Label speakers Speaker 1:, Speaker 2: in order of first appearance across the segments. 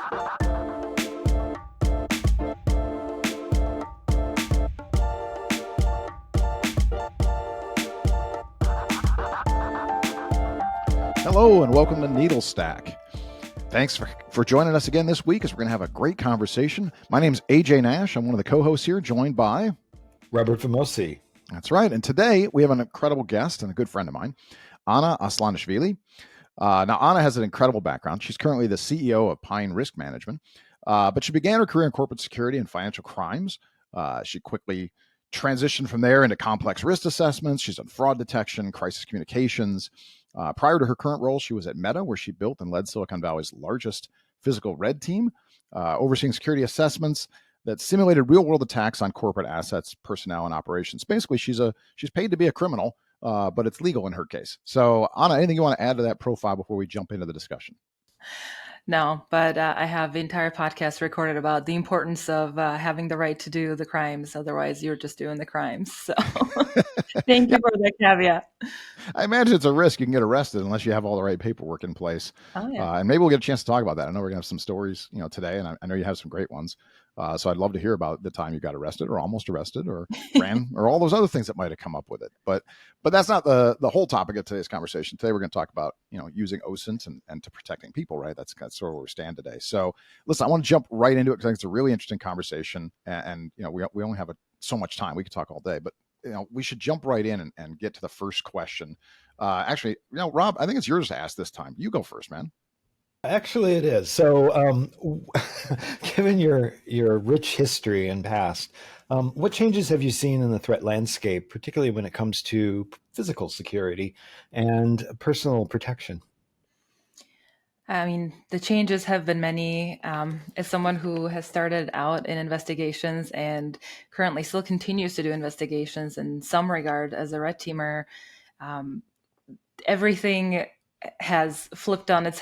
Speaker 1: Hello and welcome to Needle Stack. Thanks for joining us again this week as we're going to have a great conversation. My name is AJ Nash. I'm one of the co-hosts here, joined by
Speaker 2: Robert Famosi.
Speaker 1: That's right. And today we have an incredible guest and a good friend of mine, Anna Aslanishvili. Now, Anna has an incredible background. She's currently the CEO of Pine Risk Management, but she began her career in corporate security and financial crimes. She quickly transitioned from there into complex risk assessments. She's done fraud detection, crisis communications. Prior to her current role, she was at Meta, where she built and led Silicon Valley's largest physical red team, overseeing security assessments that simulated real-world attacks on corporate assets, personnel, and operations. Basically, she's paid to be a criminal, but it's legal in her case. So, Anna, anything you want to add to that profile before we jump into the discussion?
Speaker 3: No, but I have the entire podcast recorded about the importance of having the right to do the crimes. Otherwise, you're just doing the crimes. So thank you for the caveat.
Speaker 1: I imagine it's a risk. You can get arrested unless you have all the right paperwork in place.
Speaker 3: Oh, yeah.
Speaker 1: And maybe we'll get a chance to talk about that. I know we're going to have some stories, today, and I know you have some great ones. So I'd love to hear about the time you got arrested or almost arrested or ran or all those other things that might have come up with it. But that's not the whole topic of today's conversation. Today, we're going to talk about, using OSINT and to protecting people, right? That's sort of where we stand today. So listen, I want to jump right into it because I think it's a really interesting conversation. And we only have so much time. We could talk all day, but we should jump right in and get to the first question. Actually, Rob, I think it's yours to ask this time. You go first, man.
Speaker 2: Actually, it is. So given your rich history and past, what changes have you seen in the threat landscape, particularly when it comes to physical security and personal protection?
Speaker 3: I mean, the changes have been many. As someone who has started out in investigations and currently still continues to do investigations in some regard as a red teamer, everything has been flipped on its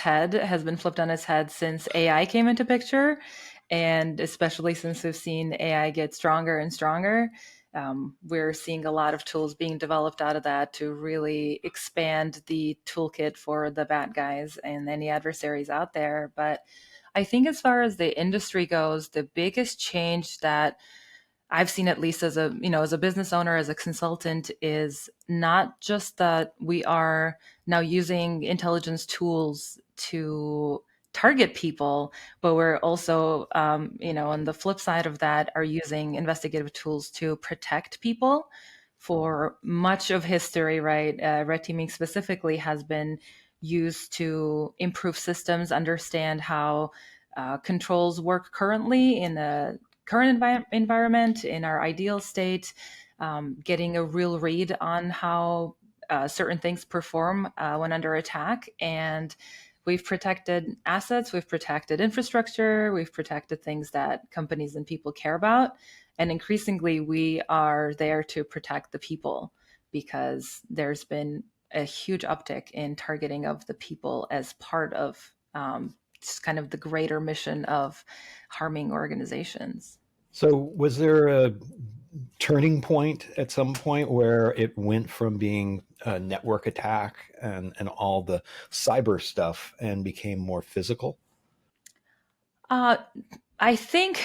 Speaker 3: head since AI came into picture. And especially since we've seen AI get stronger and stronger, we're seeing a lot of tools being developed out of that to really expand the toolkit for the bad guys and any adversaries out there. But I think as far as the industry goes, the biggest change that I've seen, at least as a business owner, as a consultant, is not just that we are now using intelligence tools to target people, but we're also, on the flip side of that, are using investigative tools to protect people. For much of history, right, red teaming specifically has been used to improve systems, understand how controls work currently in the current environment, in our ideal state, getting a real read on how certain things perform when under attack. And we've protected assets, we've protected infrastructure, we've protected things that companies and people care about. And increasingly, we are there to protect the people because there's been a huge uptick in targeting of the people as part of just kind of the greater mission of harming organizations.
Speaker 2: So was there a turning point at some point where it went from being a network attack and all the cyber stuff and became more physical?
Speaker 3: I think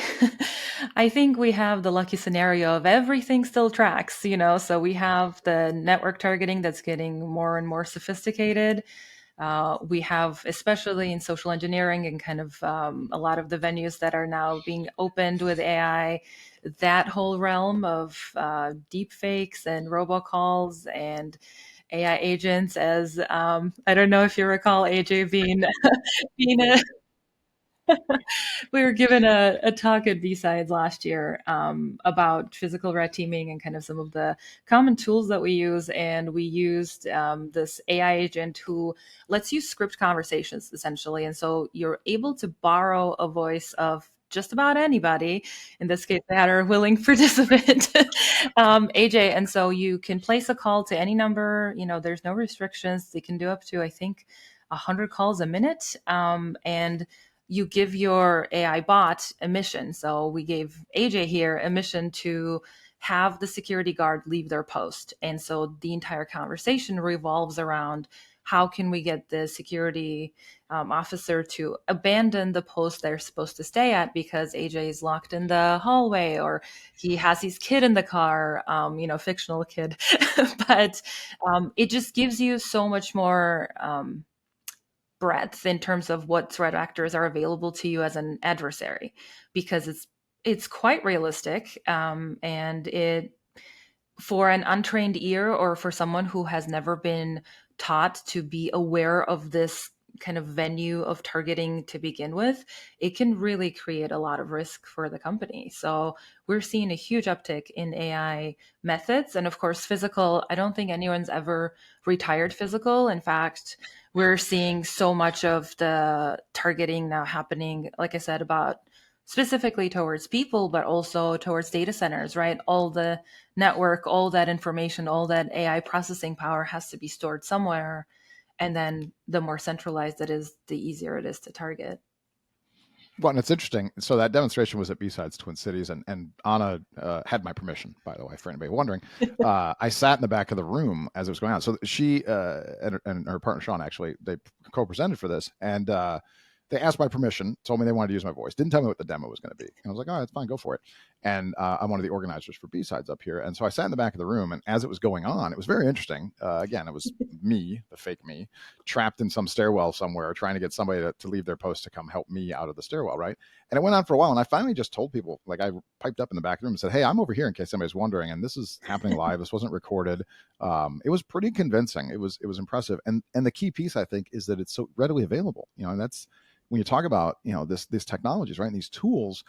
Speaker 3: we have the lucky scenario of everything still tracks, so we have the network targeting that's getting more and more sophisticated. We have, especially in social engineering and kind of a lot of the venues that are now being opened with AI, that whole realm of deep fakes and robocalls and AI agents, as I don't know if you recall, AJ, being a we were given a talk at B-Sides last year about physical red teaming and kind of some of the common tools that we use. And we used this AI agent who lets you script conversations, essentially. And so you're able to borrow a voice of just about anybody, in this case, that are willing participant, AJ. And so you can place a call to any number, there's no restrictions. They can do up to, I think, 100 calls a minute. And you give your AI bot a mission. So we gave AJ here a mission to have the security guard leave their post. And so the entire conversation revolves around how can we get the security officer to abandon the post they're supposed to stay at because AJ is locked in the hallway, or he has his kid in the car, fictional kid. But it just gives you so much more breadth in terms of what threat actors are available to you as an adversary, because it's quite realistic, and it, for an untrained ear or for someone who has never been taught to be aware of this kind of venue of targeting to begin with, it can really create a lot of risk for the company. So we're seeing a huge uptick in AI methods. And of course, physical, I don't think anyone's ever retired physical. In fact, we're seeing so much of the targeting now happening, like I said, about specifically towards people, but also towards data centers, right? All the network, all that information, all that AI processing power has to be stored somewhere. And then the more centralized it is, the easier it is to target.
Speaker 1: Well, and it's interesting. So that demonstration was at B-Sides Twin Cities, and Anna had my permission, by the way, for anybody wondering. I sat in the back of the room as it was going on. So she and her partner Sean, actually, they co-presented for this, and they asked my permission, told me they wanted to use my voice, didn't tell me what the demo was going to be. And I was like, all right, it's fine, go for it. And I'm one of the organizers for B-Sides up here. And so I sat in the back of the room, and as it was going on, it was very interesting. Again, it was me, the fake me, trapped in some stairwell somewhere, trying to get somebody to leave their post to come help me out of the stairwell, right? And it went on for a while. And I finally just told people, like, I piped up in the back of the room and said, hey, I'm over here in case somebody's wondering. And this is happening live. This wasn't recorded. It was pretty convincing. It was impressive. And the key piece, I think, is that it's so readily available, and that's, when you talk about, these technologies, right, and these tools,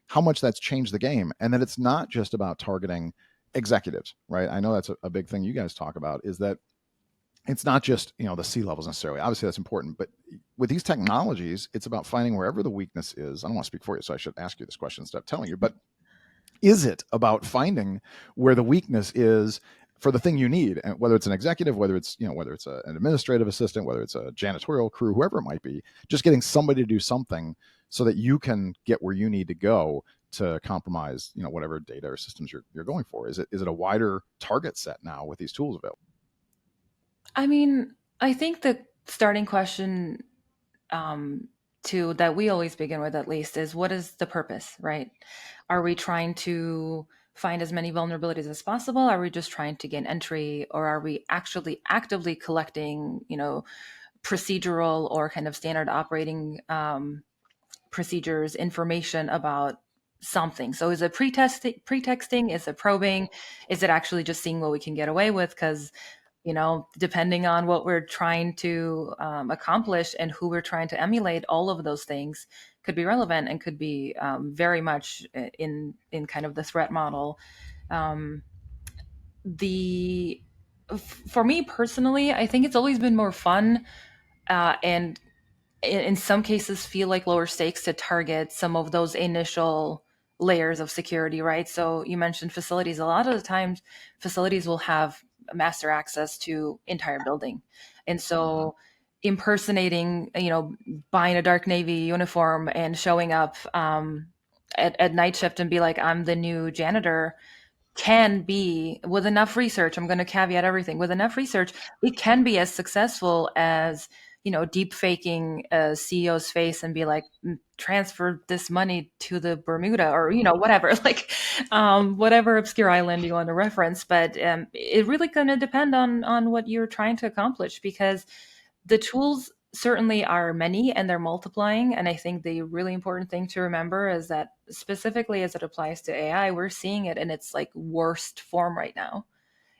Speaker 1: how much that's changed the game. And that it's not just about targeting executives, right? I know that's a big thing you guys talk about, is that it's not just, the C-levels necessarily. Obviously that's important, but with these technologies, it's about finding wherever the weakness is. I don't want to speak for you, so I should ask you this question instead of telling you, but is it about finding where the weakness is for the thing you need, and whether it's an executive, whether it's an administrative assistant, whether it's a janitorial crew, whoever it might be, just getting somebody to do something so that you can get where you need to go to compromise, whatever data or systems you're going for. Is it a wider target set now with these tools available?
Speaker 3: I mean, I think the starting question that we always begin with, at least, is what is the purpose, right? Are we trying to find as many vulnerabilities as possible? Are we just trying to gain entry, or are we actually actively collecting, procedural or kind of standard operating procedures, information about something? So is it pretexting? Is it probing? Is it actually just seeing what we can get away with? Because depending on what we're trying to accomplish and who we're trying to emulate, all of those things could be relevant and could be very much in kind of the threat model. For me personally, I think it's always been more fun and in some cases feel like lower stakes to target some of those initial layers of security, right? So you mentioned facilities. A lot of the times facilities will have master access to entire building. And so impersonating, buying a dark navy uniform and showing up at night shift and be like, I'm the new janitor, can be, with enough research, I'm going to caveat everything, with enough research, it can be as successful as, deep faking a CEO's face and be like, transfer this money to the Bermuda, or, whatever, like whatever obscure island you want to reference. But it really going to depend on what you're trying to accomplish, because the tools certainly are many and they're multiplying. And I think the really important thing to remember is that, specifically as it applies to AI, we're seeing it in its like worst form right now.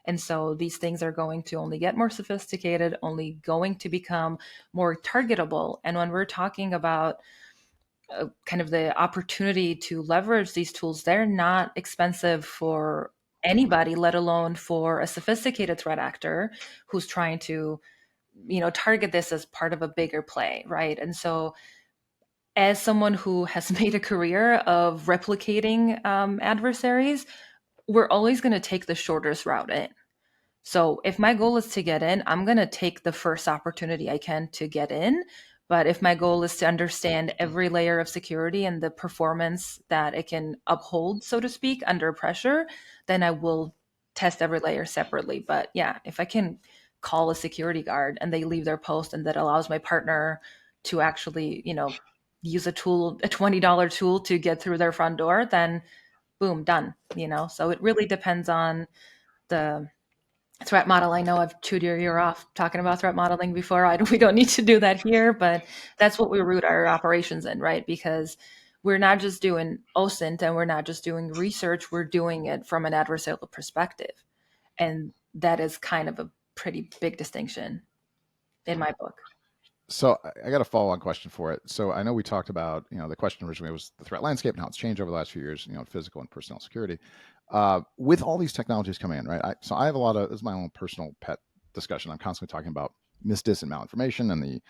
Speaker 3: And so these things are going to only get more sophisticated, only going to become more targetable. And when we're talking about kind of the opportunity to leverage these tools, they're not expensive for anybody, let alone for a sophisticated threat actor who's trying to target this as part of a bigger play, right? And so as someone who has made a career of replicating adversaries, we're always going to take the shortest route in. So if my goal is to get in, I'm going to take the first opportunity I can to get in. But if my goal is to understand every layer of security and the performance that it can uphold, so to speak, under pressure, then I will test every layer separately. But yeah, if I can call a security guard and they leave their post, and that allows my partner to actually, use a tool, a $20 tool to get through their front door, then boom, done. So it really depends on the threat model. I know I've chewed your ear off talking about threat modeling before. We don't need to do that here, but that's what we root our operations in, right? Because we're not just doing OSINT and we're not just doing research, we're doing it from an adversarial perspective. And that is kind of a pretty big distinction in my book.
Speaker 1: So I got a follow-on question for it. So I know we talked about, the question originally was the threat landscape and how it's changed over the last few years, physical and personnel security. With all these technologies coming in, right? So I have this is my own personal pet discussion. I'm constantly talking about misdis and malinformation and the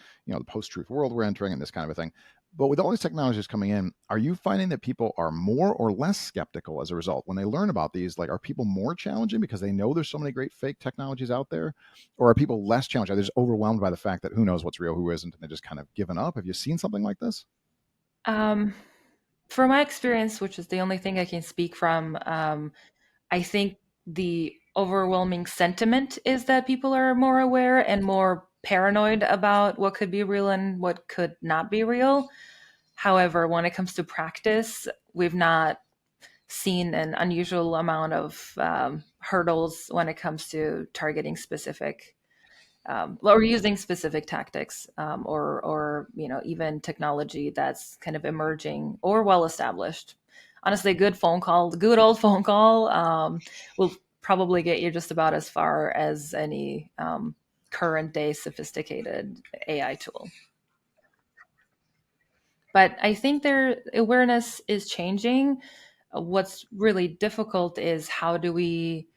Speaker 1: post-truth world we're entering and this kind of a thing. But with all these technologies coming in, are you finding that people are more or less skeptical as a result when they learn about these? Like, are people more challenging because they know there's so many great fake technologies out there? Or are people less challenged? Are they just overwhelmed by the fact that who knows what's real, who isn't, and they just kind of given up? Have you seen something like this?
Speaker 3: For my experience, which is the only thing I can speak from, I think the overwhelming sentiment is that people are more aware and more paranoid about what could be real and what could not be real. However, when it comes to practice, we've not seen an unusual amount of hurdles when it comes to targeting specific or using specific tactics, or even technology that's kind of emerging or well established. Honestly, a good old phone call, will probably get you just about as far as any current day sophisticated AI tool. But I think their awareness is changing. What's really difficult is how do we,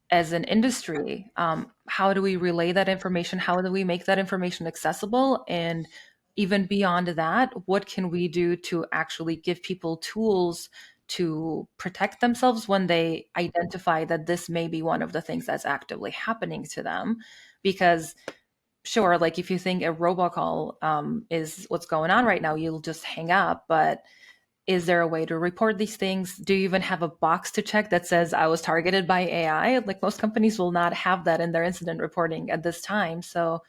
Speaker 3: as an industry, how do we relay that information? How do we make that information accessible? And even beyond that, what can we do to actually give people tools to protect themselves when they identify that this may be one of the things that's actively happening to them? Because sure, like if you think a robocall is what's going on right now, you'll just hang up. But is there a way to report these things? Do you even have a box to check that says I was targeted by AI? Like most companies will not have that in their incident reporting at this time. So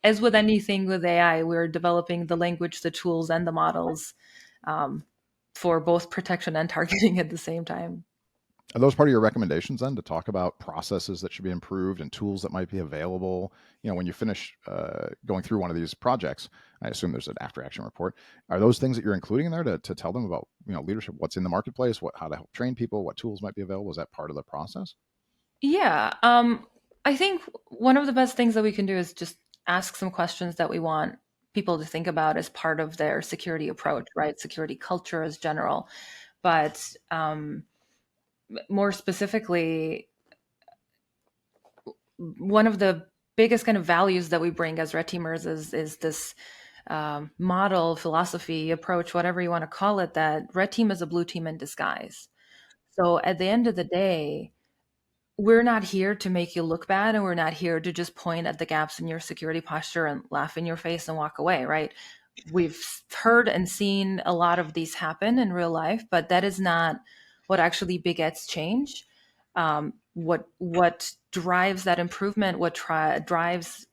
Speaker 3: as with anything with AI, we're developing the language, the tools, and the models for both protection and targeting at the same time.
Speaker 1: Are those part of your recommendations then, to talk about processes that should be improved and tools that might be available? When you finish going through one of these projects, I assume there's an after action report. Are those things that you're including in there to tell them about, leadership, what's in the marketplace, how to help train people, what tools might be available? Is that part of the process?
Speaker 3: Yeah. I think one of the best things that we can do is just ask some questions that we want people to think about as part of their security approach, right? Security culture as general. But more specifically, one of the biggest kind of values that we bring as red teamers is this model, philosophy, approach, whatever you want to call it, that red team is a blue team in disguise. So at the end of the day, we're not here to make you look bad, and we're not here to just point at the gaps in your security posture and laugh in your face and walk away, right? We've heard and seen a lot of these happen in real life, but that is not what actually begets change. What drives that improvement, what drives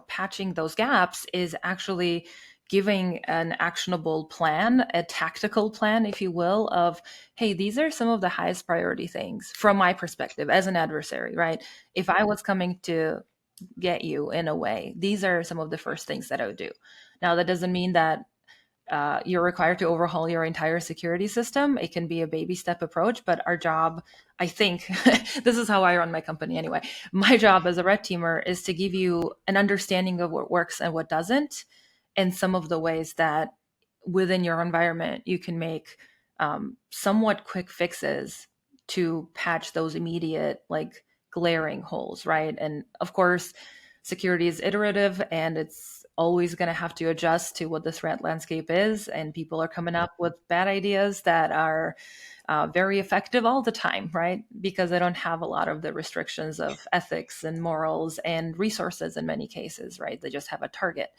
Speaker 3: patching those gaps, is actually giving an actionable plan, a tactical plan, if you will, of, hey, these are some of the highest priority things from my perspective as an adversary, right? If I was coming to get you in a way, these are some of the first things that I would do. Now, that doesn't mean that you're required to overhaul your entire security system. It can be a baby step approach, but our job, I think, this is how I run my company anyway. My job as a red teamer is to give you an understanding of what works and what doesn't, and some of the ways that within your environment you can make somewhat quick fixes to patch those immediate, like, glaring holes, right? And of course, security is iterative, and it's always going to have to adjust to what the threat landscape is. And people are coming up with bad ideas that are very effective all the time, right? Because they don't have a lot of the restrictions of ethics and morals and resources in many cases, right? They just have a target.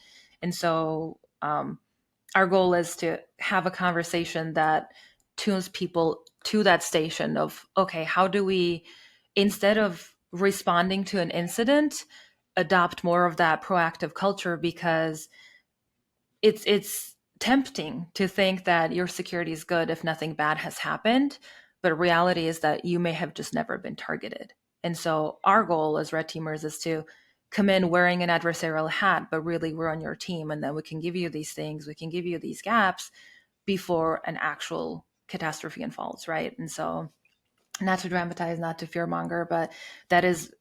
Speaker 3: And so our goal is to have a conversation that tunes people to that station of, okay, how do we, instead of responding to an incident, adopt more of that proactive culture, because it's tempting to think that your security is good if nothing bad has happened, but reality is that you may have just never been targeted. And so our goal as red teamers is to come in wearing an adversarial hat, but really we're on your team, and then we can give you these things, we can give you these gaps before an actual catastrophe unfolds, right? And so, not to dramatize, not to fearmonger, but that is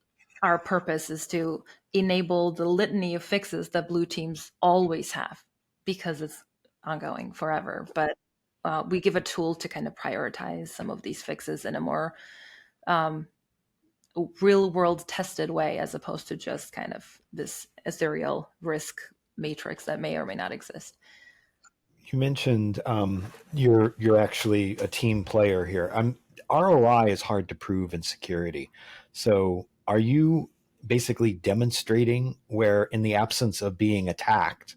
Speaker 3: our purpose, is to enable the litany of fixes that blue teams always have, because it's ongoing forever. But we give a tool to kind of prioritize some of these fixes in a more real world tested way, as opposed to just kind of this ethereal risk matrix that may or may not exist.
Speaker 2: You mentioned you're actually a team player here. ROI is hard to prove in security. So are you basically demonstrating where, in the absence of being attacked,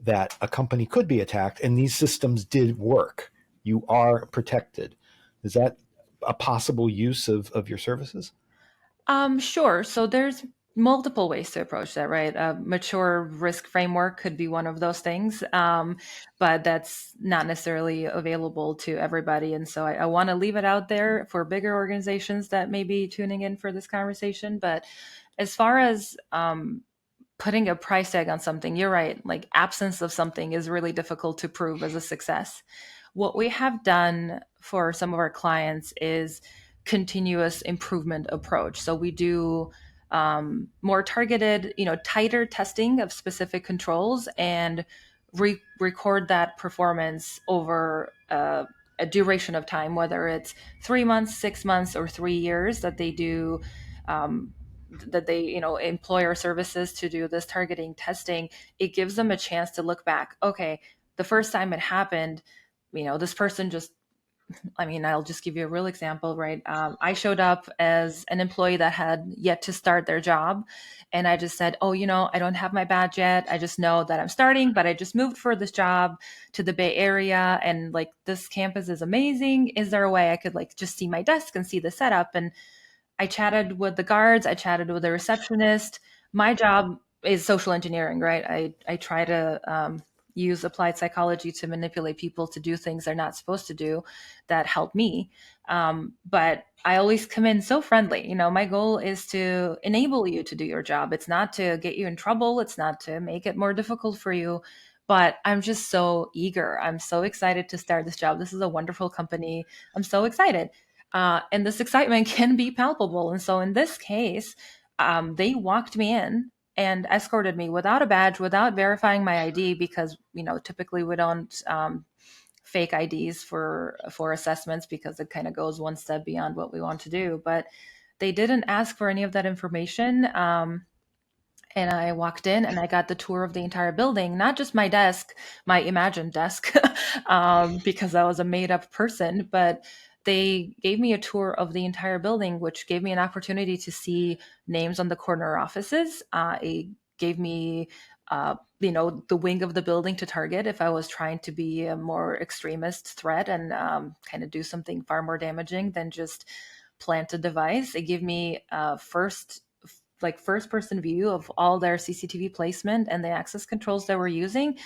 Speaker 2: that a company could be attacked and these systems did work? You are protected. Is that a possible use of your services?
Speaker 3: Sure. So there's multiple ways to approach that, right? A mature risk framework could be one of those things, but that's not necessarily available to everybody. And so I want to leave it out there for bigger organizations that may be tuning in for this conversation. But as far as putting a price tag on something, you're right. Like, absence of something is really difficult to prove as a success. What we have done for some of our clients is continuous improvement approach. So we do more targeted, tighter testing of specific controls, and record that performance over a duration of time, whether it's 3 months, 6 months, or 3 years that they do. That they employ our services to do this targeting testing. It gives them a chance to look back. Okay, the first time it happened, this person just, I'll just give you a real example, right? I showed up as an employee that had yet to start their job. And I just said, I don't have my badge yet. I just know that I'm starting, but I just moved for this job to the Bay Area. And like, this campus is amazing. Is there a way I could like just see my desk and see the setup? And I chatted with the guards. I chatted with the receptionist. My job is social engineering, right? I try to use applied psychology to manipulate people to do things they're not supposed to do that help me. But I always come in so friendly. My goal is to enable you to do your job. It's not to get you in trouble. It's not to make it more difficult for you. But I'm just so eager. I'm so excited to start this job. This is a wonderful company. I'm so excited. And this excitement can be palpable. And so in this case, they walked me in and escorted me without a badge, without verifying my ID, because typically we don't fake IDs for assessments, because it kind of goes one step beyond what we want to do. But they didn't ask for any of that information. And I walked in and I got the tour of the entire building, not just my desk, my imagined desk, because I was a made up person, but they gave me a tour of the entire building, which gave me an opportunity to see names on the corner offices. It gave me, the wing of the building to target if I was trying to be a more extremist threat and kind of do something far more damaging than just plant a device. It gave me first person view of all their CCTV placement and the access controls that we're using.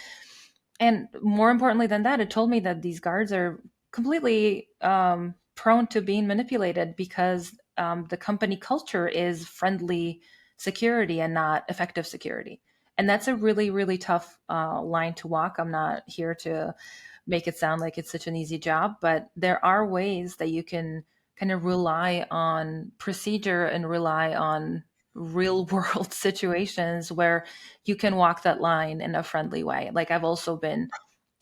Speaker 3: And more importantly than that, it told me that these guards are completely prone to being manipulated, because the company culture is friendly security and not effective security. And that's a really, really tough line to walk. I'm not here to make it sound like it's such an easy job, but there are ways that you can kind of rely on procedure and rely on real world situations where you can walk that line in a friendly way. Like, I've also been,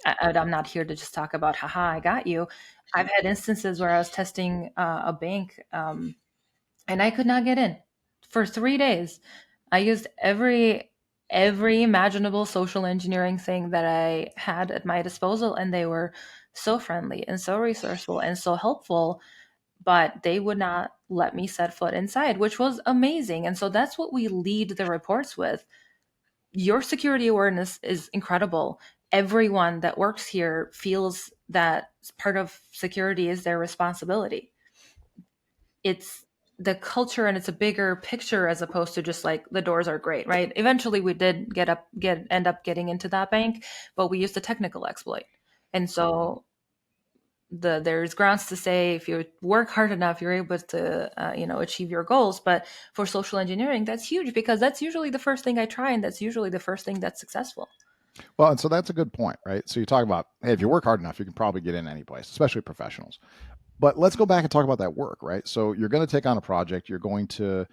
Speaker 3: I'm not here to just talk about, haha, I got you. I've had instances where I was testing a bank and I could not get in for 3 days. I used every imaginable social engineering thing that I had at my disposal, and they were so friendly and so resourceful and so helpful, but they would not let me set foot inside, which was amazing. And so that's what we lead the reports with. Your security awareness is incredible. Everyone that works here feels that part of security is their responsibility. It's the culture, and it's a bigger picture as opposed to just like the doors are great, right? Eventually we did end up getting into that bank, but we used a technical exploit. And so there's grounds to say if you work hard enough, you're able to achieve your goals. But for social engineering, that's huge because that's usually the first thing I try, and that's usually the first thing that's successful.
Speaker 1: Well, and so that's a good point, right? So you talk about, hey, if you work hard enough, you can probably get in any place, especially professionals. But let's go back and talk about that work, right? So you're going to take on a project. You're going to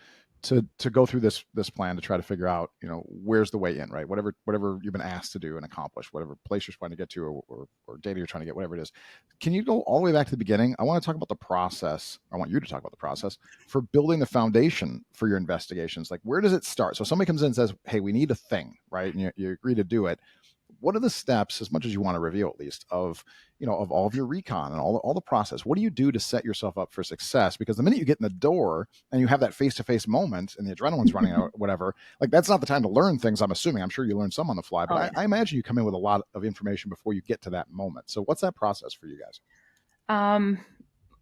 Speaker 1: go through this plan to try to figure out, where's the way in, right? Whatever you've been asked to do and accomplish, whatever place you're trying to get to, or data you're trying to get, whatever it is. Can you go all the way back to the beginning? I want to talk about the process. I want you to talk about the process for building the foundation for your investigations. Like, where does it start? So somebody comes in and says, hey, we need a thing, right? And you agree to do it. What are the steps, as much as you want to reveal at least, of all of your recon and all the process? What do you do to set yourself up for success? Because the minute you get in the door and you have that face-to-face moment and the adrenaline's running out, whatever, like, that's not the time to learn things. I'm assuming. I'm sure you learn some on the fly, but I imagine you come in with a lot of information before you get to that moment. So what's that process for you guys?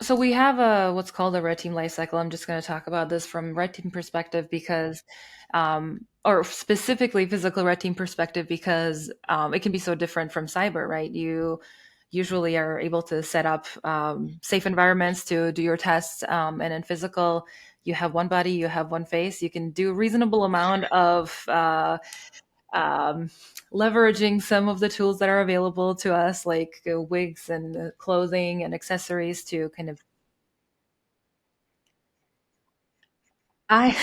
Speaker 3: So we have what's called a red team lifecycle. I'm just going to talk about this from red team perspective because, or specifically physical red team perspective, because it can be so different from cyber, right? You usually are able to set up safe environments to do your tests, and in physical, you have one body, you have one face. You can do a reasonable amount of leveraging some of the tools that are available to us, like wigs and clothing and accessories to kind of. I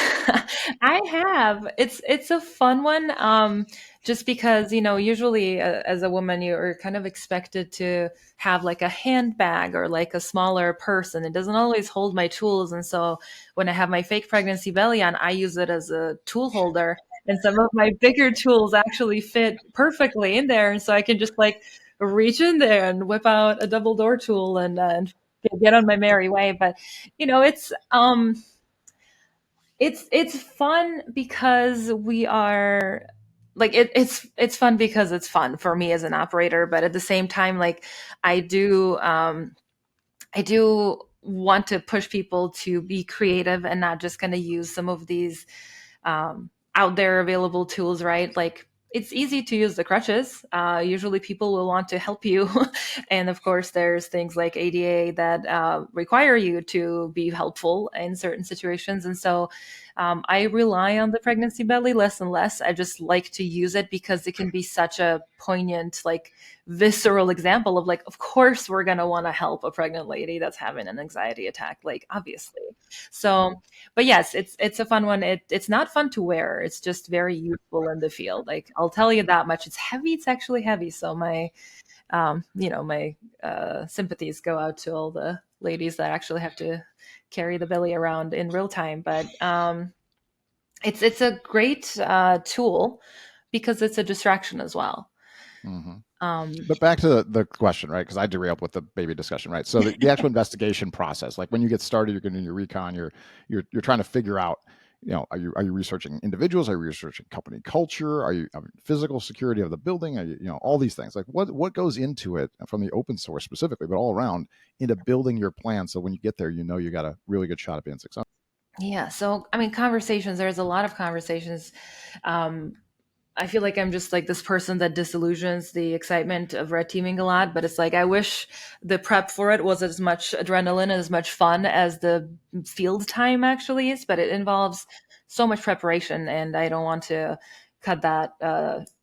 Speaker 3: I have. It's a fun one. Just because, usually as a woman, you're kind of expected to have like a handbag or like a smaller purse, and it doesn't always hold my tools. And so when I have my fake pregnancy belly on, I use it as a tool holder. And some of my bigger tools actually fit perfectly in there. And so I can just like reach in there and whip out a double door tool and get on my merry way. But, it's fun because we are like it's fun because it's fun for me as an operator, but at the same time, like I do want to push people to be creative and not just going to use some of these out there available tools, right? Like, it's easy to use the crutches. Usually people will want to help you. And of course, there's things like ADA that require you to be helpful in certain situations. And so I rely on the pregnancy belly less and less. I just like to use it because it can be such a poignant, like, visceral example of, like, of course we're going to want to help a pregnant lady that's having an anxiety attack, like, obviously. So, but yes, it's a fun one. It's not fun to wear. It's just very useful in the field. Like, I'll tell you that much. It's heavy. It's actually heavy. So my sympathies go out to all the ladies that actually have to carry the belly around in real time. But it's a great tool because it's a distraction as well.
Speaker 1: Mm-hmm. But back to the question, right? Because I derailed with the baby discussion, right? So the actual investigation process, like when you get started, you're going to do your recon. You're trying to figure out, are you researching individuals? Are you researching company culture? Are you physical security of the building? Are you, all these things? Like, what goes into it from the open source specifically, but all around, into building your plan, so when you get there, you got a really good shot at being successful.
Speaker 3: Yeah. So, I mean, conversations. There's a lot of conversations. I feel like I'm just like this person that disillusions the excitement of red teaming a lot, but it's like, I wish the prep for it was as much adrenaline and as much fun as the field time actually is, but it involves so much preparation, and I don't want to cut that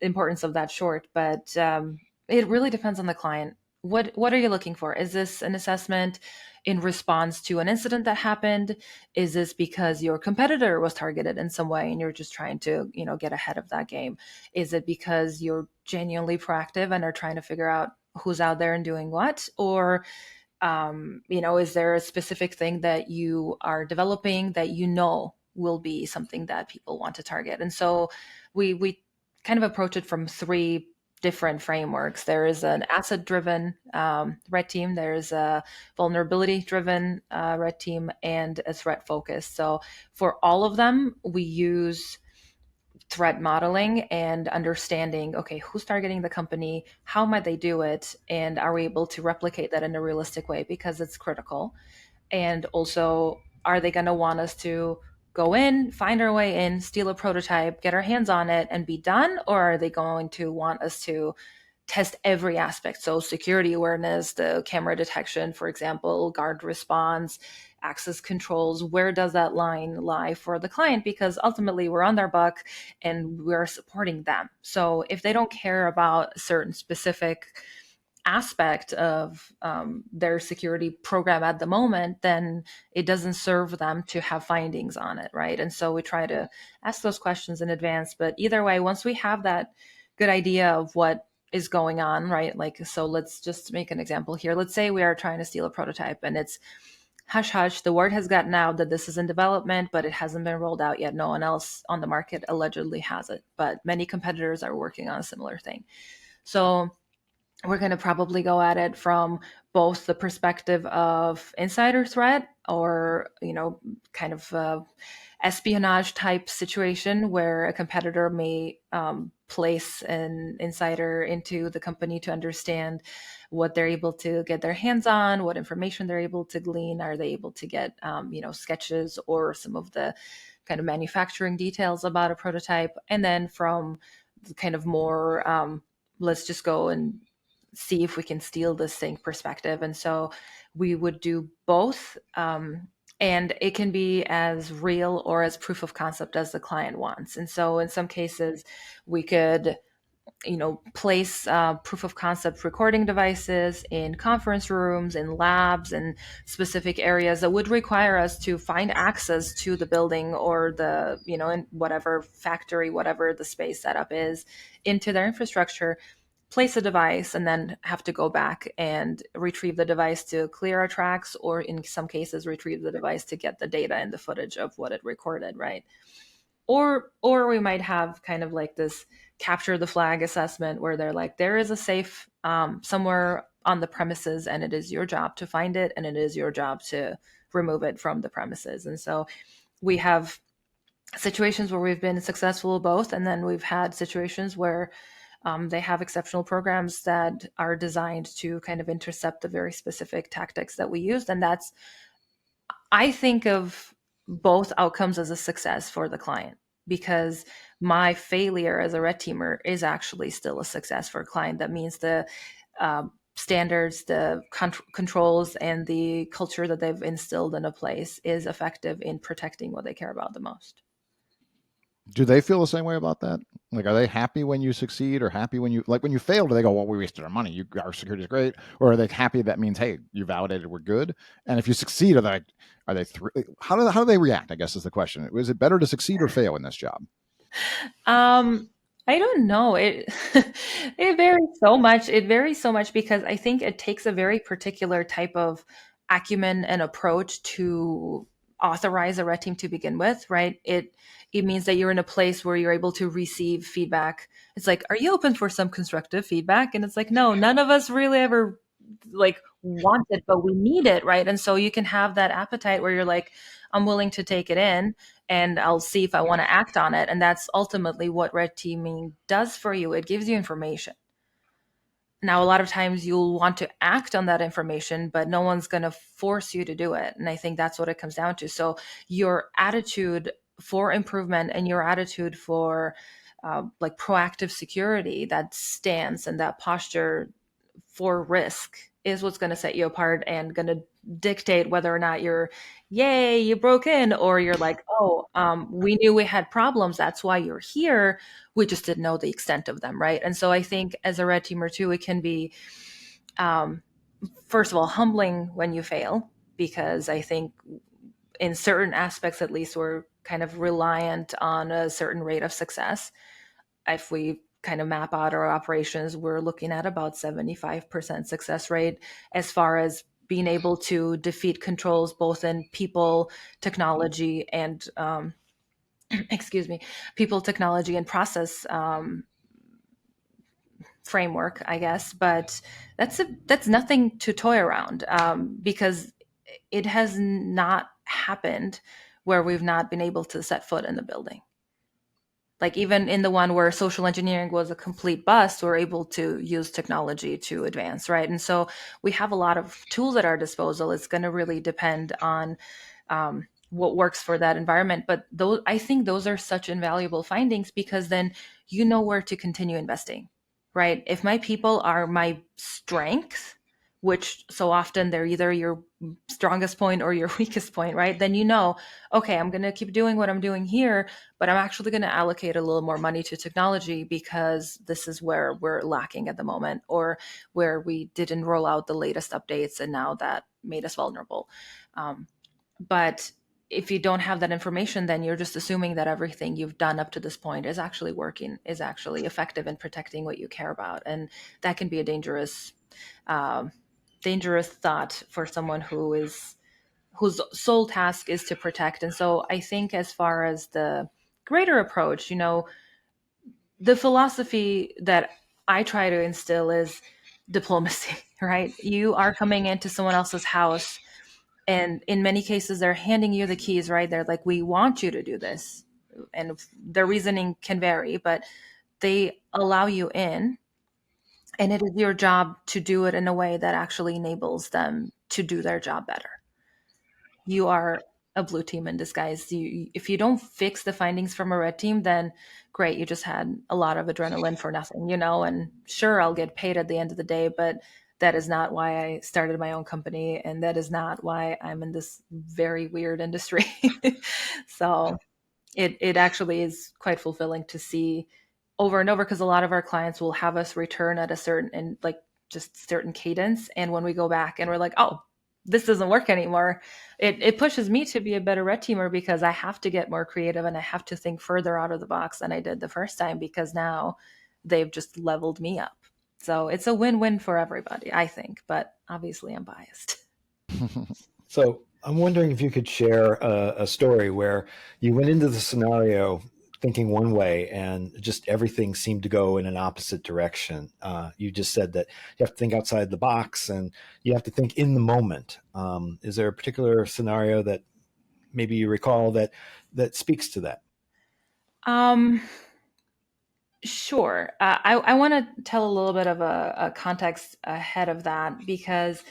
Speaker 3: importance of that short. But it really depends on the client. What are you looking for? Is this an assessment in response to an incident that happened? Is this because your competitor was targeted in some way and you're just trying to, get ahead of that game? Is it because you're genuinely proactive and are trying to figure out who's out there and doing what? Or, is there a specific thing that you are developing that will be something that people want to target? And so we kind of approach it from three different frameworks. There is an asset-driven red team, there's a vulnerability-driven red team, and a threat focus. So for all of them, we use threat modeling and understanding, okay, who's targeting the company, how might they do it, and are we able to replicate that in a realistic way, because it's critical. And also, are they going to want us to go in, find our way in, steal a prototype, get our hands on it, and be done? Or are they going to want us to test every aspect? So security awareness, the camera detection, for example, guard response, access controls, where does that line lie for the client? Because ultimately we're on their buck and we're supporting them. So if they don't care about a certain specific aspect of their security program at the moment, then it doesn't serve them to have findings on it, right? And so we try to ask those questions in advance. But either way, once we have that good idea of what is going on, right? Like, so let's just make an example here. Let's say we are trying to steal a prototype and it's hush hush. The word has gotten out that this is in development, but it hasn't been rolled out yet. No one else on the market allegedly has it, but many competitors are working on a similar thing. So we're going to probably go at it from both the perspective of insider threat or, kind of espionage type situation where a competitor may place an insider into the company to understand what they're able to get their hands on, what information they're able to glean. Are they able to get, sketches or some of the kind of manufacturing details about a prototype? And then from the kind of more, let's just go and see if we can steal this thing perspective. And so we would do both. And it can be as real or as proof of concept as the client wants. And so in some cases, we could, place proof of concept recording devices in conference rooms, in labs, and specific areas that would require us to find access to the building or the, in whatever factory, whatever the space setup is, into their infrastructure, place a device, and then have to go back and retrieve the device to clear our tracks, or in some cases retrieve the device to get the data and the footage of what it recorded, right? Or we might have kind of like this capture the flag assessment where they're like, there is a safe somewhere on the premises and it is your job to find it and it is your job to remove it from the premises. And so we have situations where we've been successful both, and then we've had situations where they have exceptional programs that are designed to kind of intercept the very specific tactics that we used. And I think of both outcomes as a success for the client, because my failure as a red teamer is actually still a success for a client. That means the standards, the controls, and the culture that they've instilled in a place is effective in protecting what they care about the most.
Speaker 1: Do they feel the same way about that? Like, are they happy when you succeed, or happy when you fail? Do they go, well, we wasted our money, our security is great? Or are they happy that means, hey, you validated, we're good? And if you succeed, how do they react, I guess is the question. Is it better to succeed or fail in this job?
Speaker 3: I don't know. It varies so much. It varies so much because I think it takes a very particular type of acumen and approach to authorize a red team to begin with, right? It means that you're in a place where you're able to receive feedback. It's like, are you open for some constructive feedback? And it's like, no, none of us really ever want it, but we need it, right? And so you can have that appetite where you're like, I'm willing to take it in and I'll see if I want to act on it. And that's ultimately what red teaming does for you. It gives you information. Now, a lot of times you'll want to act on that information, but no one's going to force you to do it. And I think that's what it comes down to. So your attitude for improvement and your attitude for proactive security, that stance and that posture for risk is what's going to set you apart and going to dictate whether or not you're, yay, you broke in, or you're like, oh, we knew we had problems. That's why you're here. We just didn't know the extent of them, right? And so I think as a red teamer too, it can be, first of all, humbling when you fail, because I think in certain aspects, at least, we're kind of reliant on a certain rate of success. If we kind of map out our operations, we're looking at about 75% success rate as far as being able to defeat controls both in people, technology, and people, technology, and process framework, I guess. But that's nothing to toy around, because it has not happened where we've not been able to set foot in the building. Like even in the one where social engineering was a complete bust, we're able to use technology to advance, right? And so we have a lot of tools at our disposal. It's going to really depend on what works for that environment. But those, I think those are such invaluable findings, because then you know where to continue investing, right? If my people are my strength, which so often they're either your strongest point or your weakest point, right? Then you know, okay, I'm going to keep doing what I'm doing here, but I'm actually going to allocate a little more money to technology because this is where we're lacking at the moment, or where we didn't roll out the latest updates and now that made us vulnerable. But if you don't have that information, then you're just assuming that everything you've done up to this point is actually working, is actually effective in protecting what you care about. And that can be a um, dangerous thought for someone whose sole task is to protect. And so I think, as far as the greater approach, the philosophy that I try to instill is diplomacy, right? You are coming into someone else's house, and in many cases they're handing you the keys, right? They're like, we want you to do this, and their reasoning can vary, but they allow you in, and it is your job to do it in a way that actually enables them to do their job better. You are a blue team in disguise. If you don't fix the findings from a red team, then great, you just had a lot of adrenaline for nothing, and sure, I'll get paid at the end of the day, but that is not why I started my own company, and that is not why I'm in this very weird industry. So it actually is quite fulfilling to see over and over, because a lot of our clients will have us return at a certain, and like, just certain cadence, and when we go back and we're like, oh, this doesn't work anymore, it pushes me to be a better red teamer, because I have to get more creative and I have to think further out of the box than I did the first time, because now they've just leveled me up. So it's a win-win for everybody, I think, but obviously I'm biased.
Speaker 2: So I'm wondering if you could share a story where you went into the scenario thinking one way and just everything seemed to go in an opposite direction. You just said that you have to think outside the box and you have to think in the moment. Is there a particular scenario that maybe you recall that speaks to that?
Speaker 3: Um, sure. I want to tell a little bit of a context ahead of that, because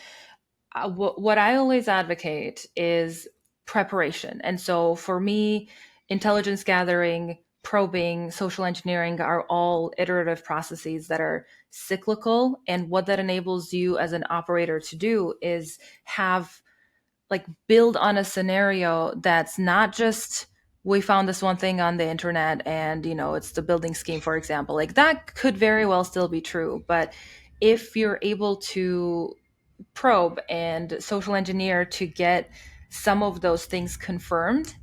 Speaker 3: what I always advocate is preparation. And so for me, intelligence gathering, probing, social engineering are all iterative processes that are cyclical. And what that enables you as an operator to do is have, like, build on a scenario that's not just, we found this one thing on the internet and it's the building scheme, for example. Like, that could very well still be true, but if you're able to probe and social engineer to get some of those things confirmed,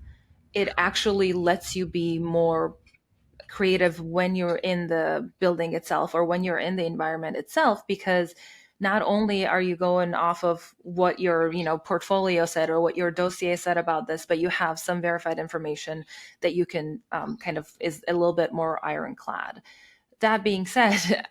Speaker 3: it actually lets you be more creative when you're in the building itself, or when you're in the environment itself, because not only are you going off of what your portfolio said or what your dossier said about this, but you have some verified information that you can kind of is a little bit more ironclad. That being said,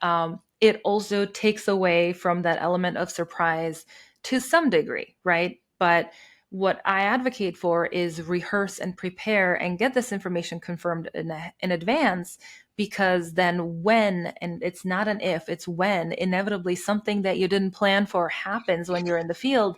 Speaker 3: it also takes away from that element of surprise to some degree, right? But what I advocate for is rehearse and prepare and get this information confirmed in advance, because then when, and it's not an if, it's when, inevitably something that you didn't plan for happens when you're in the field,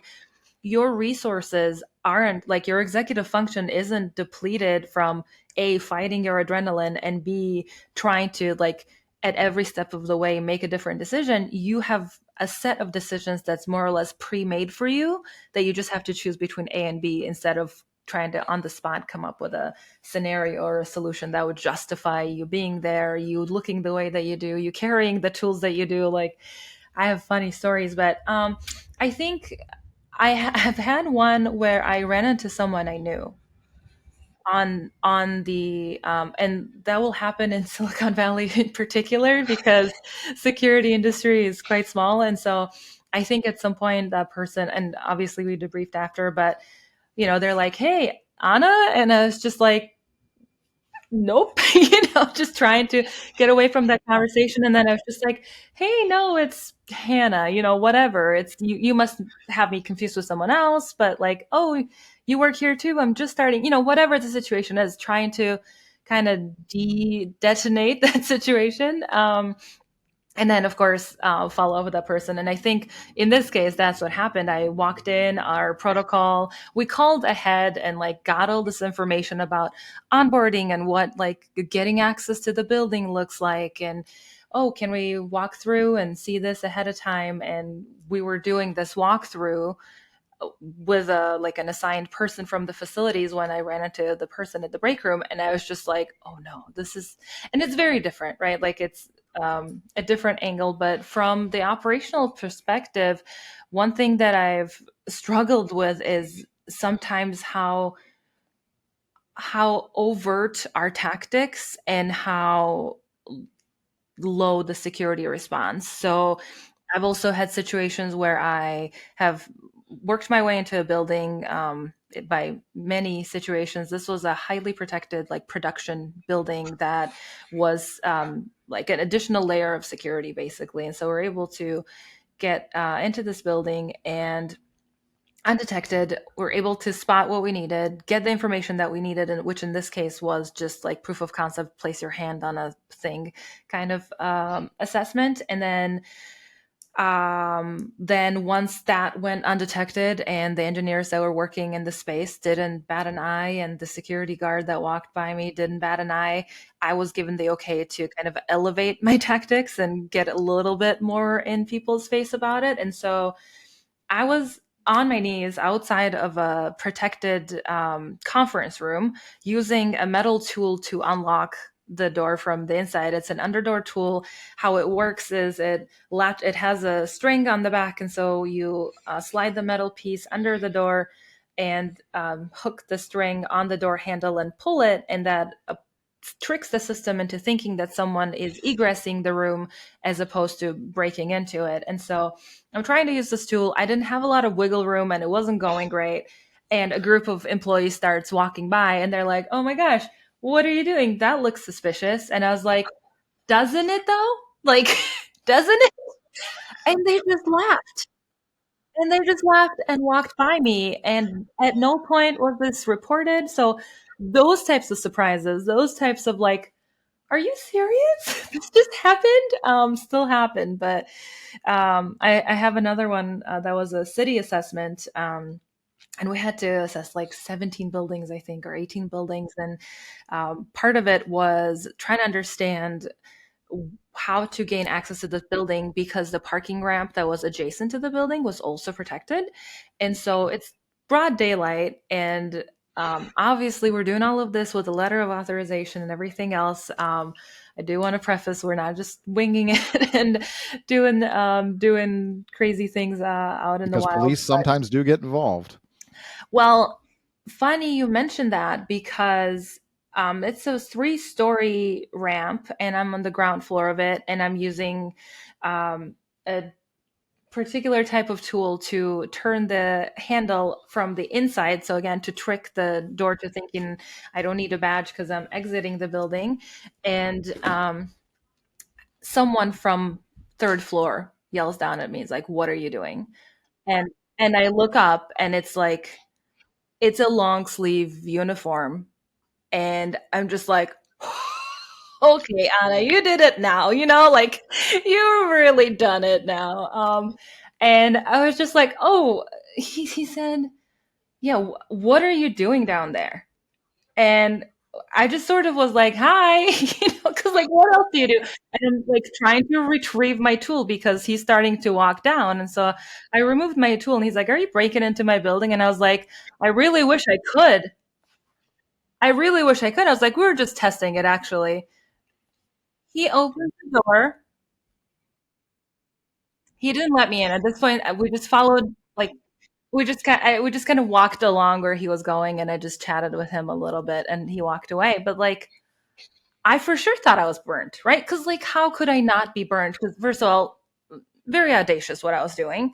Speaker 3: your resources aren't, like, your executive function isn't depleted from A, fighting your adrenaline, and B, trying to, like, at every step of the way make a different decision. You have a set of decisions that's more or less pre-made for you, that you just have to choose between A and B, instead of trying to on the spot come up with a scenario or a solution that would justify you being there, you looking the way that you do, you carrying the tools that you do. Like, I have funny stories, but I think I have had one where I ran into someone I knew on the and that will happen in Silicon Valley in particular, because security industry is quite small. And so I think at some point that person, and obviously we debriefed after, but they're like, hey, Anna, and I was just like, nope, just trying to get away from that conversation. And then I was just like, hey, no, it's Hannah, whatever. It's you must have me confused with someone else, but like, oh, you work here too. I'm just starting, whatever the situation is, trying to kind of detonate that situation. And then, of course, follow up with that person. And I think in this case, that's what happened. I walked in, our protocol, we called ahead and like got all this information about onboarding and what like getting access to the building looks like. And, oh, can we walk through and see this ahead of time? And we were doing this walkthrough with a like an assigned person from the facilities when I ran into the person at the break room, and I was just like, oh no, this is, and it's very different, right? Like it's a different angle, but from the operational perspective, one thing that I've struggled with is sometimes how overt our tactics and how low the security response. So I've also had situations where I have worked my way into a building by many situations. This was a highly protected, like production building that was like an additional layer of security, basically. And so we're able to get into this building and undetected, we're able to spot what we needed, get the information that we needed, and which in this case was just like proof of concept, place your hand on a thing kind of assessment. And then once that went undetected and the engineers that were working in the space didn't bat an eye and the security guard that walked by me didn't bat an eye, I was given the okay to kind of elevate my tactics and get a little bit more in people's face about it. And so I was on my knees outside of a protected conference room using a metal tool to unlock the door from the inside. It's an underdoor tool. How it works is it has a string on the back, and so you slide the metal piece under the door and hook the string on the door handle and pull it, and that tricks the system into thinking that someone is egressing the room as opposed to breaking into it. And so I'm trying to use this tool. I didn't have a lot of wiggle room and it wasn't going great. And a group of employees starts walking by and they're like, oh my gosh, what are you doing? That looks suspicious. And I was like, doesn't it though? Like, doesn't it? And they just laughed. And they just laughed and walked by me. And at no point was this reported. So those types of surprises, those types of like, are you serious? This just happened? Still happened. But I have another one that was a city assessment. And we had to assess like 17 buildings, I think, or 18 buildings. And part of it was trying to understand how to gain access to the building because the parking ramp that was adjacent to the building was also protected. And so it's broad daylight. And obviously, we're doing all of this with a letter of authorization and everything else. I do want to preface we're not just winging it and doing crazy things out in the
Speaker 1: Because
Speaker 3: wild.
Speaker 1: police sometimes do get involved.
Speaker 3: Well, funny you mentioned that because it's a 3-story ramp and I'm on the ground floor of it and I'm using a particular type of tool to turn the handle from the inside. So again, to trick the door to thinking I don't need a badge because I'm exiting the building. And someone from 3rd floor yells down at me. It's like, what are you doing? And I look up and it's like, it's a long sleeve uniform. And I'm just like, okay, Anna, you did it now, like you've really done it now. And I was just like, oh, he said, yeah, what are you doing down there? And I just sort of was like, hi, because like, what else do you do? And I'm like trying to retrieve my tool because he's starting to walk down. And so I removed my tool and he's like, are you breaking into my building? And I was like, I really wish I could. I really wish I could. I was like, we were just testing it actually. He opened the door. He didn't let me in. At this point, we just followed, like, we just kind of walked along where he was going, and I just chatted with him a little bit, and he walked away. But like, I for sure thought I was burnt, right? Because like, how could I not be burnt? Because first of all, very audacious what I was doing,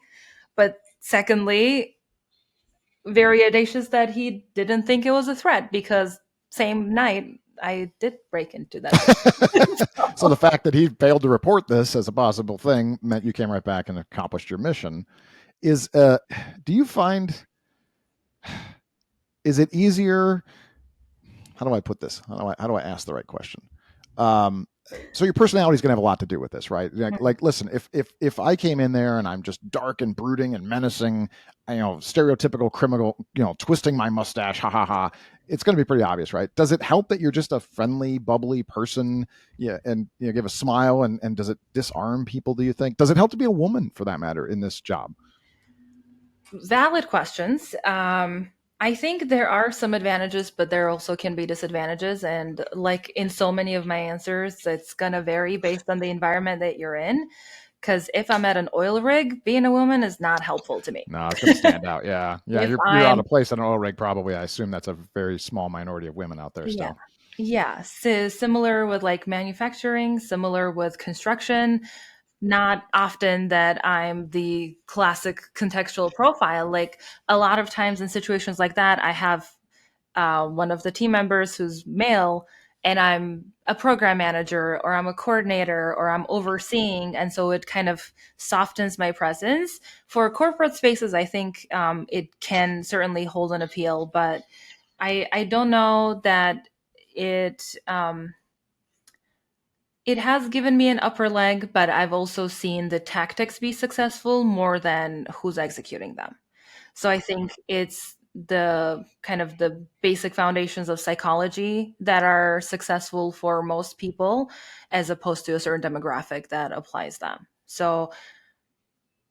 Speaker 3: but secondly, very audacious that he didn't think it was a threat because same night I did break into that.
Speaker 1: So the fact that he failed to report this as a possible thing meant you came right back and accomplished your mission. Do you find, is it easier? How do I put this? How do I ask the right question? so your personality is going to have a lot to do with this, right? Like, listen, if I came in there and I'm just dark and brooding and menacing, stereotypical criminal, twisting my mustache, ha ha ha, it's going to be pretty obvious, right? Does it help that you're just a friendly, bubbly person, yeah, and give a smile, and does it disarm people? Do you think? Does it help to be a woman, for that matter, in this job?
Speaker 3: Valid questions. I think there are some advantages, but there also can be disadvantages. And like in so many of my answers, it's going to vary based on the environment that you're in. Because if I'm at an oil rig, being a woman is not helpful to me.
Speaker 1: No, it's going to stand out. Yeah.
Speaker 3: If
Speaker 1: You're out
Speaker 3: I'm
Speaker 1: of place at an oil rig, probably. I assume that's a very small minority of women out there
Speaker 3: Yeah.
Speaker 1: still.
Speaker 3: Yeah. So similar with like manufacturing, similar with construction. Not often that I'm the classic contextual profile. Like a lot of times in situations like that, I have one of the team members who's male, and I'm a program manager or I'm a coordinator or I'm overseeing. And so it kind of softens my presence. For corporate spaces, I think it can certainly hold an appeal, but I don't know that it it has given me an upper leg, but I've also seen the tactics be successful more than who's executing them. So I think it's the kind of the basic foundations of psychology that are successful for most people, as opposed to a certain demographic that applies them. So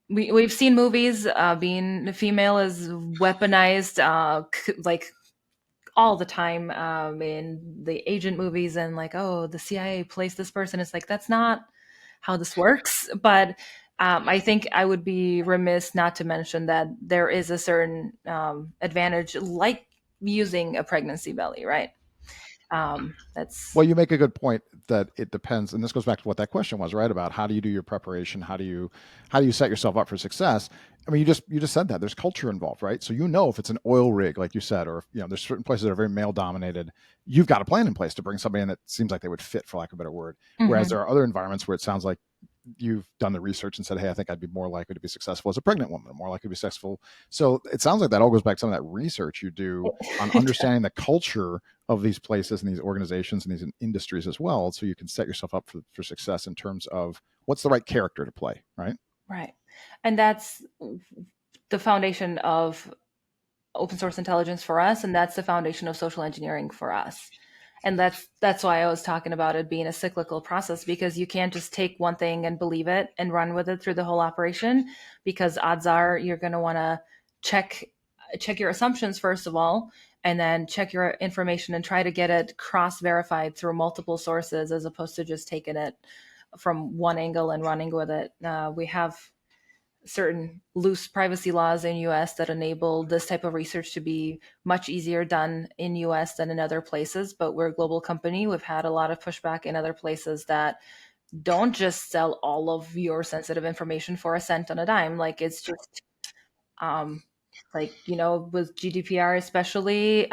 Speaker 3: we've seen movies being female is weaponized, like all the time in the agent movies, and like, oh, the CIA placed this person. It's like, that's not how this works. But I think I would be remiss not to mention that there is a certain advantage, like using a pregnancy belly, right? That's
Speaker 1: Well, you make a good point that it depends, and this goes back to what that question was, right? About how do you do your preparation? How do you set yourself up for success? I mean, you just said that there's culture involved, right? So if it's an oil rig, like you said, or if there's certain places that are very male dominated, you've got a plan in place to bring somebody in that seems like they would fit, for lack of a better word. Whereas
Speaker 3: Mhm.
Speaker 1: there are other environments where it sounds like you've done the research and said, hey, I think I'd be more likely to be successful as a pregnant woman, or more likely to be successful. So it sounds like that all goes back to some of that research you do on understanding the culture of these places and these organizations and these industries as well. So you can set yourself up for success in terms of what's the right character to play, right?
Speaker 3: Right. And that's the foundation of open source intelligence for us, and that's the foundation of social engineering for us. And that's why I was talking about it being a cyclical process, because you can't just take one thing and believe it and run with it through the whole operation, because odds are you're going to want to check your assumptions first of all, and then check your information and try to get it cross verified through multiple sources, as opposed to just taking it from one angle and running with it. We have certain loose privacy laws in US that enable this type of research to be much easier done in US than in other places, but we're a global company. We've had a lot of pushback in other places that don't just sell all of your sensitive information for a cent on a dime. Like, it's just um like, with GDPR especially,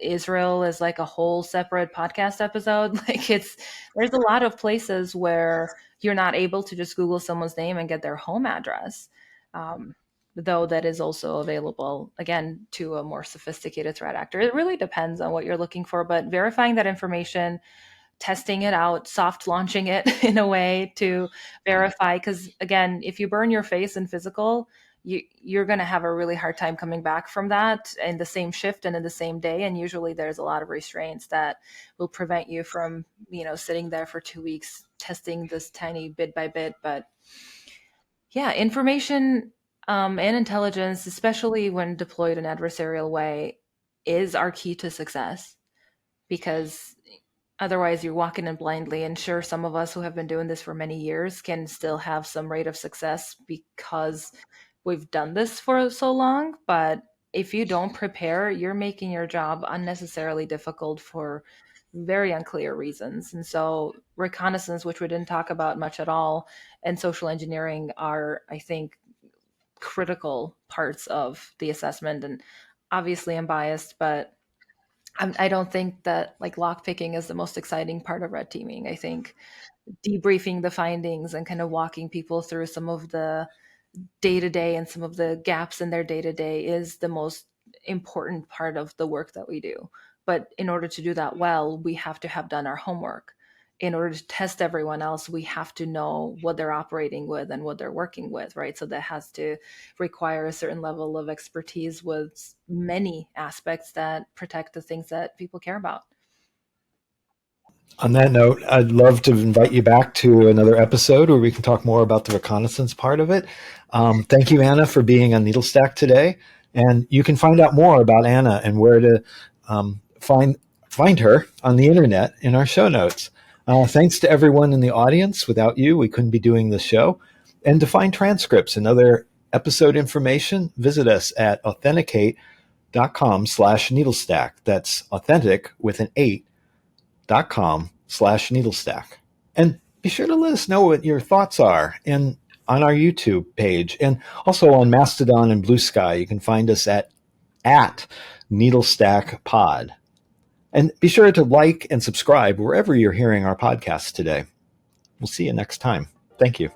Speaker 3: Israel is like a whole separate podcast episode. Like, there's a lot of places where you're not able to just Google someone's name and get their home address. Though that is also available, again, to a more sophisticated threat actor. It really depends on what you're looking for, but verifying that information, testing it out, soft launching it in a way to verify. Because again, if you burn your face in physical, you're going to have a really hard time coming back from that in the same shift and in the same day. And usually there's a lot of restraints that will prevent you from, sitting there for 2 weeks testing this tiny bit by bit. But yeah, information and intelligence, especially when deployed in an adversarial way, is our key to success, because otherwise you're walking in blindly. And sure, some of us who have been doing this for many years can still have some rate of success because we've done this for so long. But if you don't prepare, you're making your job unnecessarily difficult for very unclear reasons. And so reconnaissance, which we didn't talk about much at all, and social engineering are, I think, critical parts of the assessment. And obviously I'm biased, but I don't think that like lockpicking is the most exciting part of red teaming. I think debriefing the findings and kind of walking people through some of the day to day and some of the gaps in their day to day is the most important part of the work that we do. But in order to do that well, we have to have done our homework. in order to test everyone else, we have to know what they're operating with and what they're working with, right? So that has to require a certain level of expertise with many aspects that protect the things that people care about.
Speaker 2: On that note, I'd love to invite you back to another episode where we can talk more about the reconnaissance part of it. Thank you, Anna, for being on Needlestack today. And you can find out more about Anna and where to find her on the internet in our show notes. Thanks to everyone in the audience. Without you, we couldn't be doing this show. And to find transcripts and other episode information, visit us at authenticate.com/needlestack. That's authentic with an 8.com/needlestack. And be sure to let us know what your thoughts are on our YouTube page, and also on Mastodon and Blue Sky. You can find us at Needlestack Pod. And be sure to like and subscribe wherever you're hearing our podcast today. We'll see you next time. Thank you.